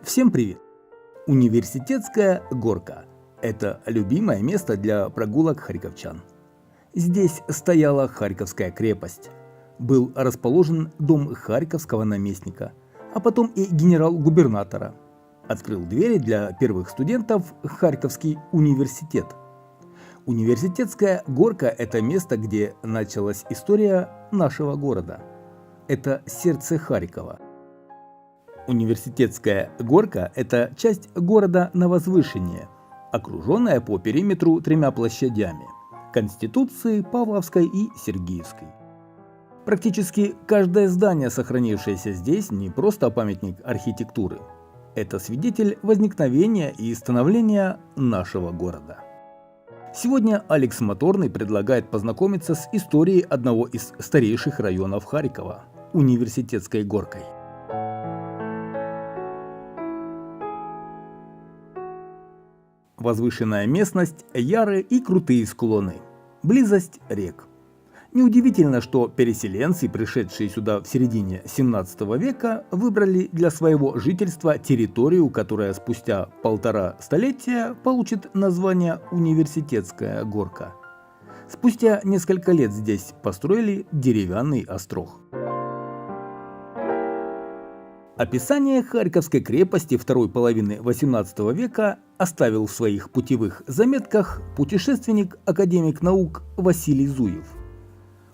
Всем привет! Университетская горка – это любимое место для прогулок харьковчан. Здесь стояла Харьковская крепость, был расположен дом харьковского наместника, а потом и генерал-губернатора. Открыл двери для первых студентов Харьковский университет. Университетская горка – это место, где началась история нашего города. Это сердце Харькова. Университетская горка – это часть города на возвышении, окруженная по периметру тремя площадями – Конституции, Павловской и Сергиевской. Практически каждое здание, сохранившееся здесь, не просто памятник архитектуры. Это свидетель возникновения и становления нашего города. Сегодня Алекс Моторный предлагает познакомиться с историей одного из старейших районов Харькова – Университетской горкой. Возвышенная местность, яры и крутые склоны, близость рек. Неудивительно, что переселенцы, пришедшие сюда в середине 17 века, выбрали для своего жительства территорию, которая спустя 1,5 столетия получит название Университетская горка. Спустя несколько лет здесь построили деревянный острог. Описание Харьковской крепости второй половины XVIII века оставил в своих путевых заметках путешественник-академик наук Василий Зуев.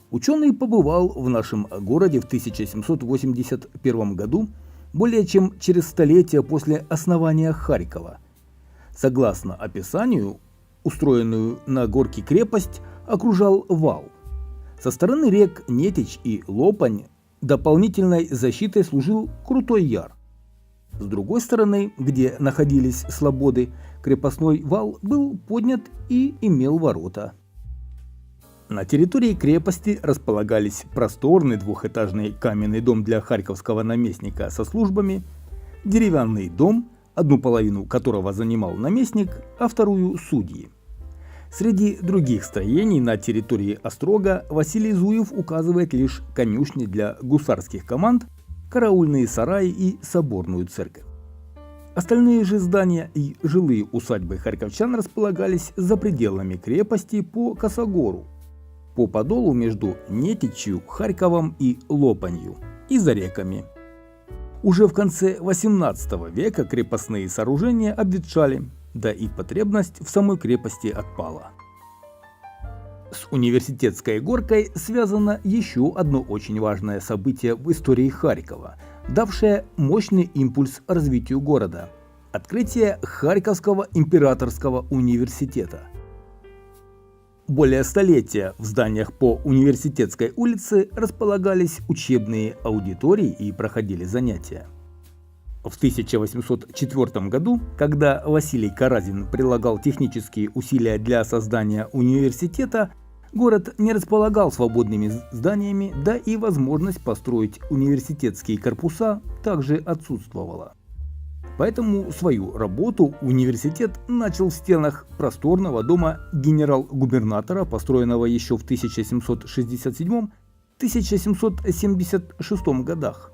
Ученый побывал в нашем городе в 1781 году, более чем через столетие после основания Харькова. Согласно описанию, устроенную на горке крепость окружал вал. Со стороны рек Нетич и Лопань дополнительной защитой служил крутой яр. С другой стороны, где находились слободы, крепостной вал был поднят и имел ворота. На территории крепости располагались просторный двухэтажный каменный дом для харьковского наместника со службами, деревянный дом, одну половину которого занимал наместник, а вторую – судьи. Среди других строений на территории острога Василий Зуев указывает лишь конюшни для гусарских команд, караульные сараи и соборную церковь. Остальные же здания и жилые усадьбы харьковчан располагались за пределами крепости по Косогору, по подолу между Нетичью, Харьковом и Лопанью и за реками. Уже в конце XVIII века крепостные сооружения обветшали, да и потребность в самой крепости отпала. С Университетской горкой связано еще одно очень важное событие в истории Харькова, давшее мощный импульс развитию города – открытие Харьковского императорского университета. Более столетия в зданиях по Университетской улице располагались учебные аудитории и проходили занятия. В 1804 году, когда Василий Каразин прилагал технические усилия для создания университета, город не располагал свободными зданиями, да и возможность построить университетские корпуса также отсутствовала. Поэтому свою работу университет начал в стенах просторного дома генерал-губернатора, построенного еще в 1767-1776 годах.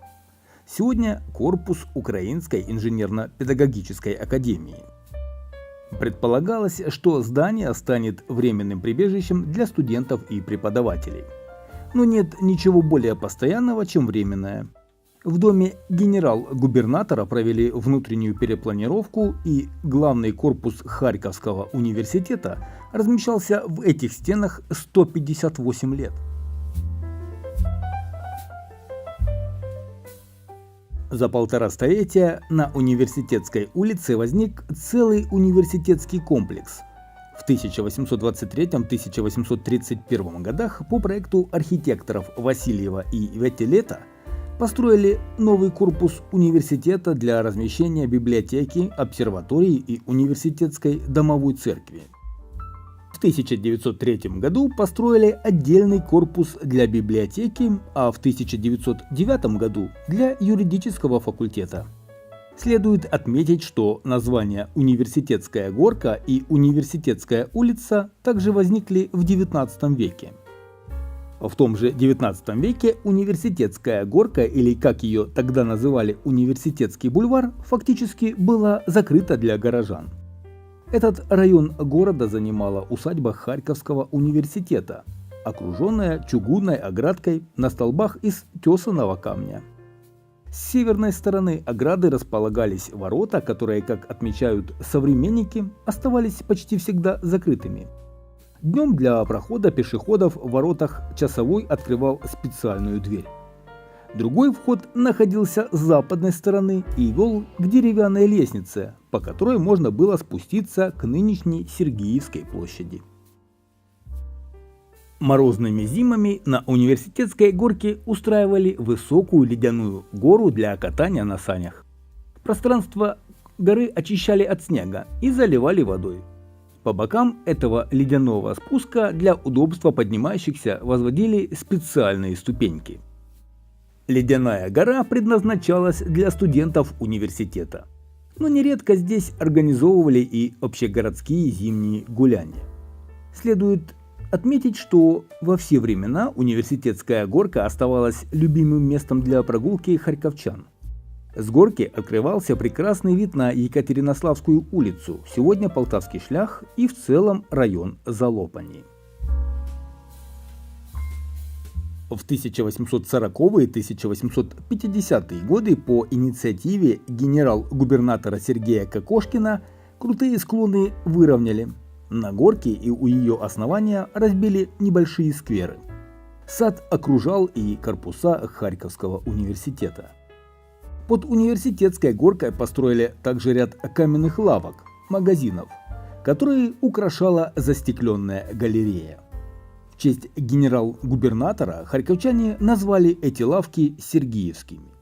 Сегодня корпус Украинской инженерно-педагогической академии. Предполагалось, что здание станет временным прибежищем для студентов и преподавателей. Но нет ничего более постоянного, чем временное. В доме генерал-губернатора провели внутреннюю перепланировку, и главный корпус Харьковского университета размещался в этих стенах 158 лет. За 1,5 столетия на Университетской улице возник целый университетский комплекс. В 1823-1831 годах по проекту архитекторов Васильева и Ветилета построили новый корпус университета для размещения библиотеки, обсерватории и университетской домовой церкви. В 1903 году построили отдельный корпус для библиотеки, а в 1909 году для юридического факультета. Следует отметить, что названия Университетская горка и Университетская улица также возникли в XIX веке. В том же XIX веке Университетская горка, или как ее тогда называли Университетский бульвар, фактически была закрыта для горожан. Этот район города занимала усадьба Харьковского университета, окруженная чугунной оградкой на столбах из тесаного камня. С северной стороны ограды располагались ворота, которые, как отмечают современники, оставались почти всегда закрытыми. Днем для прохода пешеходов в воротах часовой открывал специальную дверь. Другой вход находился с западной стороны и вел к деревянной лестнице, по которой можно было спуститься к нынешней Сергиевской площади. Морозными зимами на Университетской горке устраивали высокую ледяную гору для катания на санях. Пространство горы очищали от снега и заливали водой. По бокам этого ледяного спуска для удобства поднимающихся возводили специальные ступеньки. Ледяная гора предназначалась для студентов университета, но нередко здесь организовывали и общегородские зимние гуляния. Следует отметить, что во все времена Университетская горка оставалась любимым местом для прогулки харьковчан. С горки открывался прекрасный вид на Екатеринославскую улицу, сегодня Полтавский шлях, и в целом район Залопани. В 1840-е и 1850-е годы по инициативе генерал-губернатора Сергея Кокошкина крутые склоны выровняли. На горке и у ее основания разбили небольшие скверы. Сад окружал и корпуса Харьковского университета. Под Университетской горкой построили также ряд каменных лавок, магазинов, которые украшала застекленная галерея. В честь генерал-губернатора харьковчане назвали эти лавки Сергиевскими.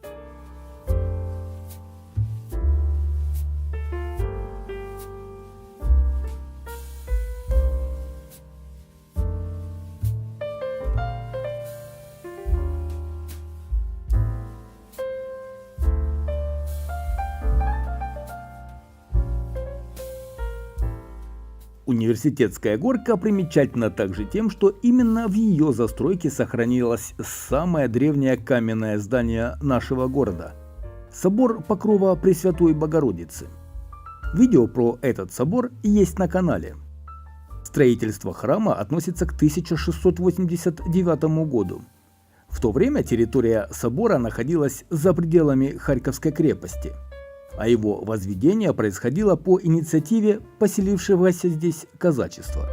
Университетская горка примечательна также тем, что именно в ее застройке сохранилось самое древнее каменное здание нашего города – собор Покрова Пресвятой Богородицы. Видео про этот собор есть на канале. Строительство храма относится к 1689 году. В то время территория собора находилась за пределами Харьковской крепости, а его возведение происходило по инициативе поселившегося здесь казачества.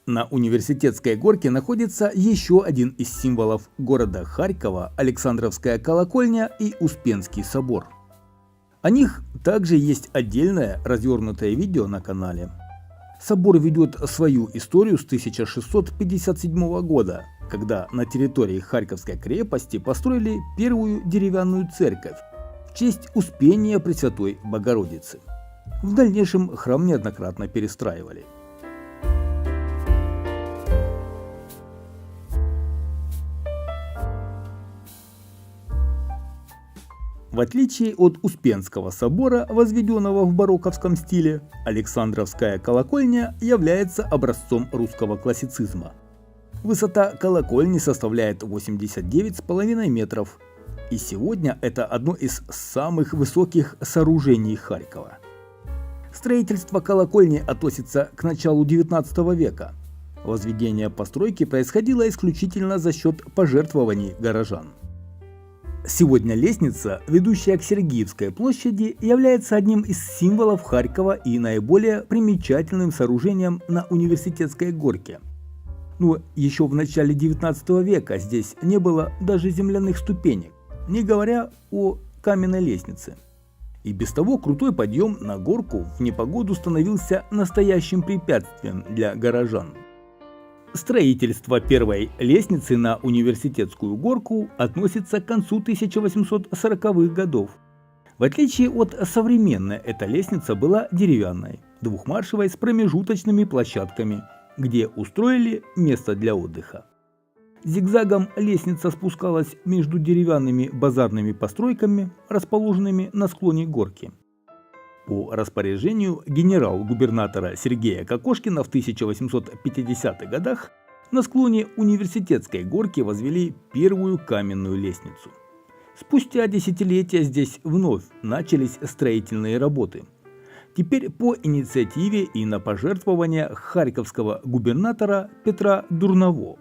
На Университетской горке находится еще один из символов города Харькова – Александровская колокольня и Успенский собор. О них также есть отдельное развернутое видео на канале. Собор ведет свою историю с 1657 года, когда на территории Харьковской крепости построили первую деревянную церковь в честь Успения Пресвятой Богородицы. В дальнейшем храм неоднократно перестраивали. В отличие от Успенского собора, возведенного в барокковском стиле, Александровская колокольня является образцом русского классицизма. Высота колокольни составляет 89,5 метров, и сегодня это одно из самых высоких сооружений Харькова. Строительство колокольни относится к началу XIX века. Возведение постройки происходило исключительно за счет пожертвований горожан. Сегодня лестница, ведущая к Сергиевской площади, является одним из символов Харькова и наиболее примечательным сооружением на Университетской горке. Но еще в начале XIX века здесь не было даже земляных ступенек, не говоря о каменной лестнице. И без того крутой подъем на горку в непогоду становился настоящим препятствием для горожан. Строительство первой лестницы на Университетскую горку относится к концу 1840-х годов. В отличие от современной, эта лестница была деревянной, двухмаршевой с промежуточными площадками, где устроили место для отдыха. Зигзагом лестница спускалась между деревянными базарными постройками, расположенными на склоне горки. По распоряжению генерал-губернатора Сергея Кокошкина в 1850-х годах на склоне Университетской горки возвели первую каменную лестницу. Спустя десятилетия здесь вновь начались строительные работы. Теперь по инициативе и на пожертвования харьковского губернатора Петра Дурново.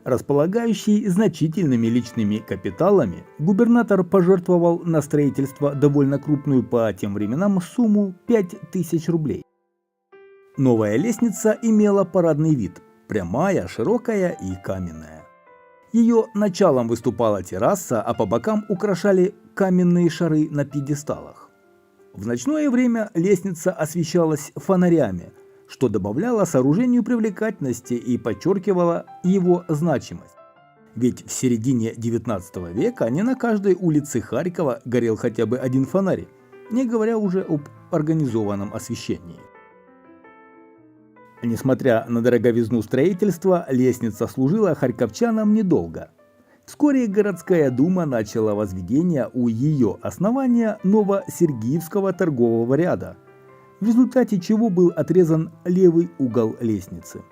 Располагающий значительными личными капиталами, губернатор пожертвовал на строительство довольно крупную по тем временам сумму 5000 рублей. Новая лестница имела парадный вид – прямая, широкая и каменная. Ее началом выступала терраса, а по бокам украшали каменные шары на пьедесталах. В ночное время лестница освещалась фонарями, что добавляло сооружению привлекательности и подчеркивало его значимость. Ведь в середине XIX века не на каждой улице Харькова горел хотя бы один фонарь, не говоря уже об организованном освещении. Несмотря на дороговизну строительства, лестница служила харьковчанам недолго. Вскоре городская дума начала возведение у ее основания Новосергиевского торгового ряда, в результате чего был отрезан левый угол лестницы.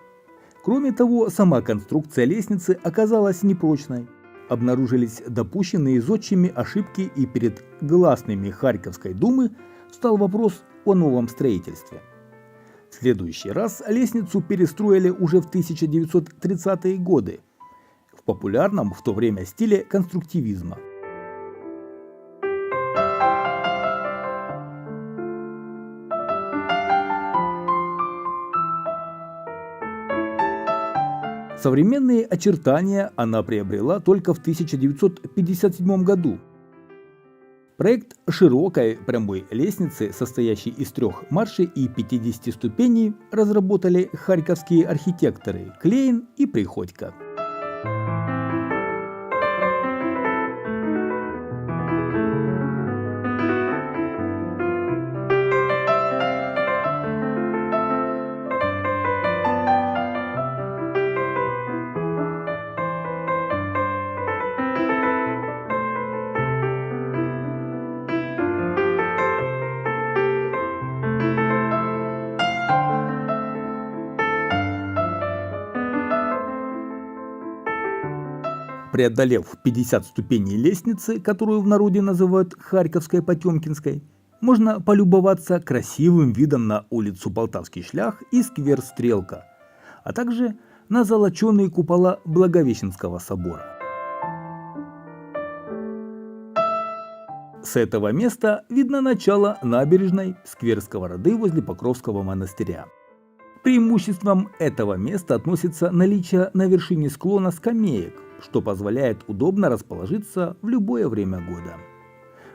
Кроме того, сама конструкция лестницы оказалась непрочной. Обнаружились допущенные зодчими ошибки, и перед гласными Харьковской думы встал вопрос о новом строительстве. В следующий раз лестницу перестроили уже в 1930-е годы в популярном в то время стиле конструктивизма. Современные очертания она приобрела только в 1957 году. Проект широкой прямой лестницы, состоящей из 3 маршей и 50 ступеней, разработали харьковские архитекторы Клейн и Приходько. Преодолев 50 ступеней лестницы, которую в народе называют Харьковской Потемкинской, можно полюбоваться красивым видом на улицу Полтавский шлях и сквер Стрелка, а также на золоченые купола Благовещенского собора. С этого места видно начало набережной, сквер Сковороды возле Покровского монастыря. Преимуществом этого места относится наличие на вершине склона скамеек, что позволяет удобно расположиться в любое время года.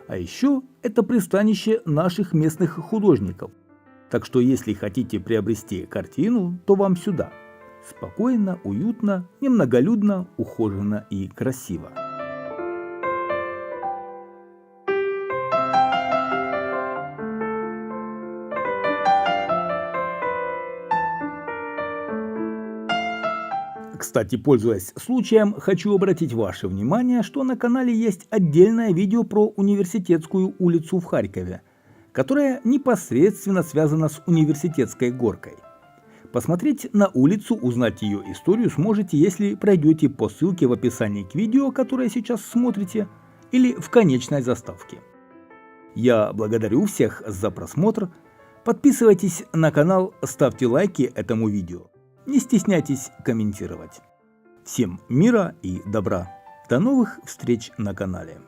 А еще это пристанище наших местных художников. Так что если хотите приобрести картину, то вам сюда. Спокойно, уютно, немноголюдно, ухоженно и красиво. Кстати, пользуясь случаем, хочу обратить ваше внимание, что на канале есть отдельное видео про Университетскую улицу в Харькове, которая непосредственно связана с Университетской горкой. Посмотреть на улицу, узнать ее историю сможете, если пройдете по ссылке в описании к видео, которое сейчас смотрите, или в конечной заставке. Я благодарю всех за просмотр. Подписывайтесь на канал, ставьте лайки этому видео. Не стесняйтесь комментировать. Всем мира и добра. До новых встреч на канале.